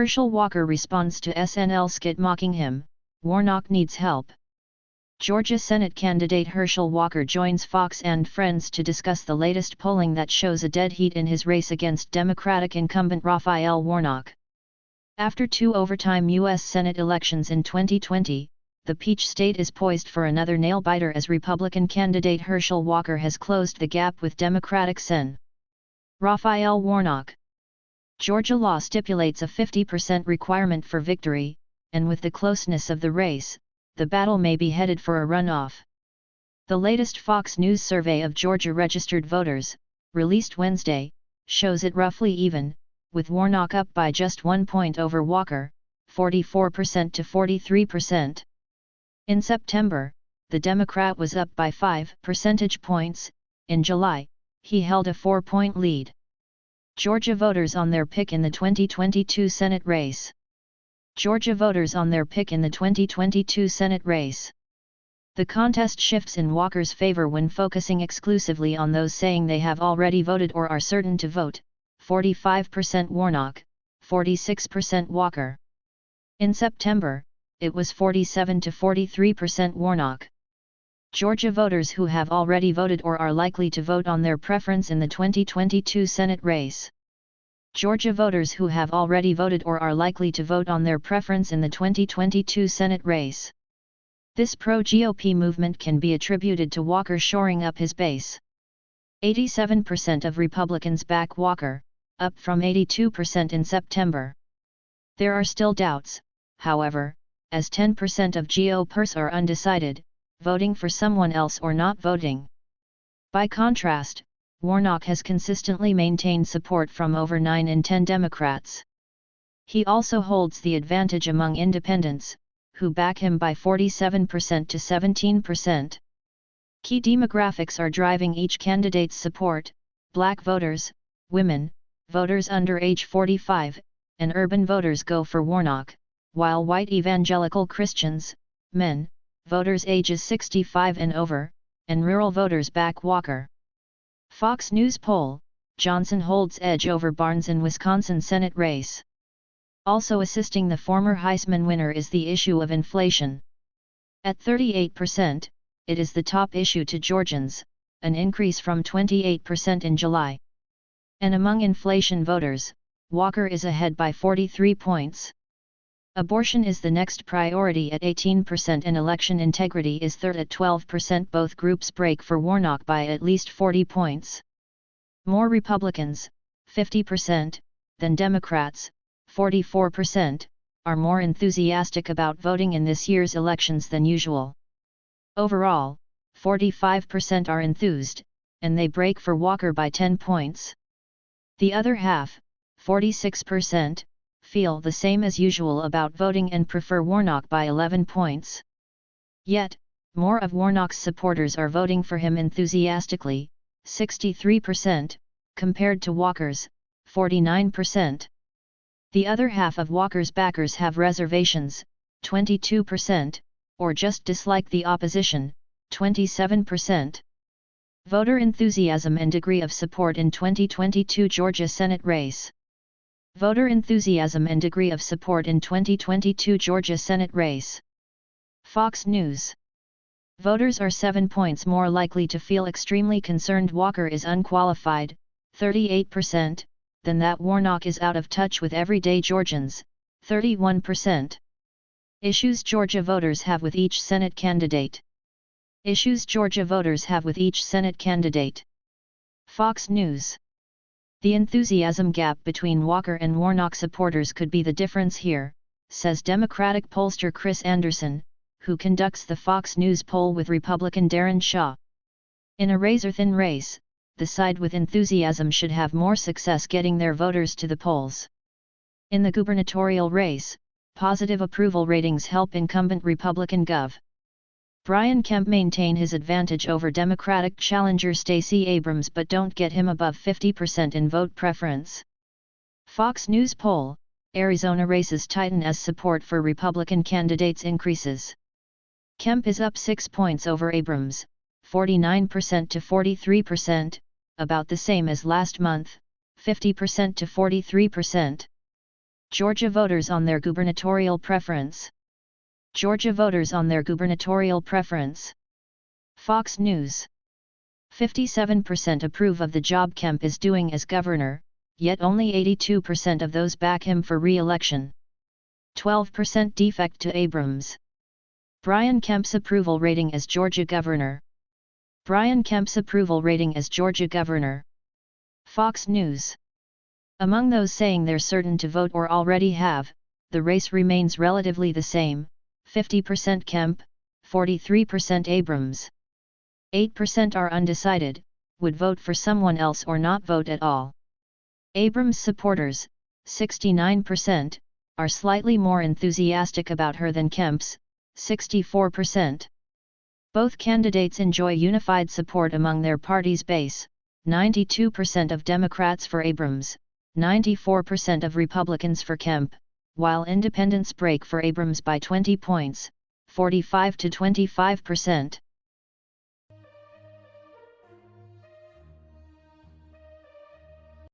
Herschel Walker responds to SNL skit mocking him, Warnock needs help. Georgia Senate candidate Herschel Walker joins Fox and Friends to discuss the latest polling that shows a dead heat in his race against Democratic incumbent Raphael Warnock. After 2 overtime U.S. Senate elections in 2020, the Peach State is poised for another nail-biter as Republican candidate Herschel Walker has closed the gap with Democratic Sen. Raphael Warnock. Georgia law stipulates a 50% requirement for victory, and with the closeness of the race, the battle may be headed for a runoff. The latest Fox News survey of Georgia registered voters, released Wednesday, shows it roughly even, with Warnock up by just 1 point over Walker, 44% to 43%. In September, the Democrat was up by 5 percentage points. In July, he held a 4-point lead. Georgia voters on their pick in the 2022 Senate race. Georgia voters on their pick in the 2022 Senate race. The contest shifts in Walker's favor when focusing exclusively on those saying they have already voted or are certain to vote, 45% Warnock, 46% Walker. In September, it was 47 to 43% Warnock. Georgia voters who have already voted or are likely to vote on their preference in the 2022 Senate race. Georgia voters who have already voted or are likely to vote on their preference in the 2022 Senate race. This pro-GOP movement can be attributed to Walker shoring up his base. 87% of Republicans back Walker, up from 82% in September. There are still doubts, however, as 10% of GOPers are undecided, voting for someone else or not voting. By contrast, Warnock has consistently maintained support from over 9 in 10 Democrats. He also holds the advantage among independents, who back him by 47% to 17%. Key demographics are driving each candidate's support: Black voters, women, voters under age 45, and urban voters go for Warnock, while white evangelical Christians, men, voters ages 65 and over, and rural voters back Walker. Fox News poll: Johnson holds edge over Barnes in Wisconsin Senate race. Also assisting the former Heisman winner is the issue of inflation. At 38%, it is the top issue to Georgians, an increase from 28% in July. And among inflation voters, Walker is ahead by 43 points. Abortion is the next priority at 18% and election integrity is third at 12%. Both groups break for Warnock by at least 40 points. More Republicans, 50%, than Democrats, 44%, are more enthusiastic about voting in this year's elections than usual. Overall, 45% are enthused, and they break for Walker by 10 points. The other half, 46%, feel the same as usual about voting and prefer Warnock by 11 points. Yet, more of Warnock's supporters are voting for him enthusiastically, 63%, compared to Walker's, 49%. The other half of Walker's backers have reservations, 22%, or just dislike the opposition, 27%. Voter enthusiasm and degree of support in 2022 Georgia Senate race. Voter enthusiasm and degree of support in 2022 Georgia Senate race. Fox News. Voters are 7 points more likely to feel extremely concerned Walker is unqualified, 38%, than that Warnock is out of touch with everyday Georgians, 31%. Issues Georgia voters have with each Senate candidate. Issues Georgia voters have with each Senate candidate. Fox News. The enthusiasm gap between Walker and Warnock supporters could be the difference here, says Democratic pollster Chris Anderson, who conducts the Fox News poll with Republican Darren Shaw. In a razor-thin race, the side with enthusiasm should have more success getting their voters to the polls. In the gubernatorial race, positive approval ratings help incumbent Republican Gov. Brian Kemp maintain his advantage over Democratic challenger Stacey Abrams but don't get him above 50% in vote preference. Fox News poll: Arizona races tighten as support for Republican candidates increases. Kemp is up 6 points over Abrams, 49% to 43%, about the same as last month, 50% to 43%. Georgia voters on their gubernatorial preference. Georgia voters on their gubernatorial preference. Fox News. 57% approve of the job Kemp is doing as governor, yet only 82% of those back him for re-election. 12% defect to Abrams. Brian Kemp's approval rating as Georgia governor. Brian Kemp's approval rating as Georgia governor. Fox News. Among those saying they're certain to vote or already have, the race remains relatively the same, 50% Kemp, 43% Abrams. 8% are undecided, would vote for someone else or not vote at all. Abrams supporters, 69%, are slightly more enthusiastic about her than Kemp's, 64%. Both candidates enjoy unified support among their party's base, 92% of Democrats for Abrams, 94% of Republicans for Kemp, while independents break for Abrams by 20 points, 45 to 25%.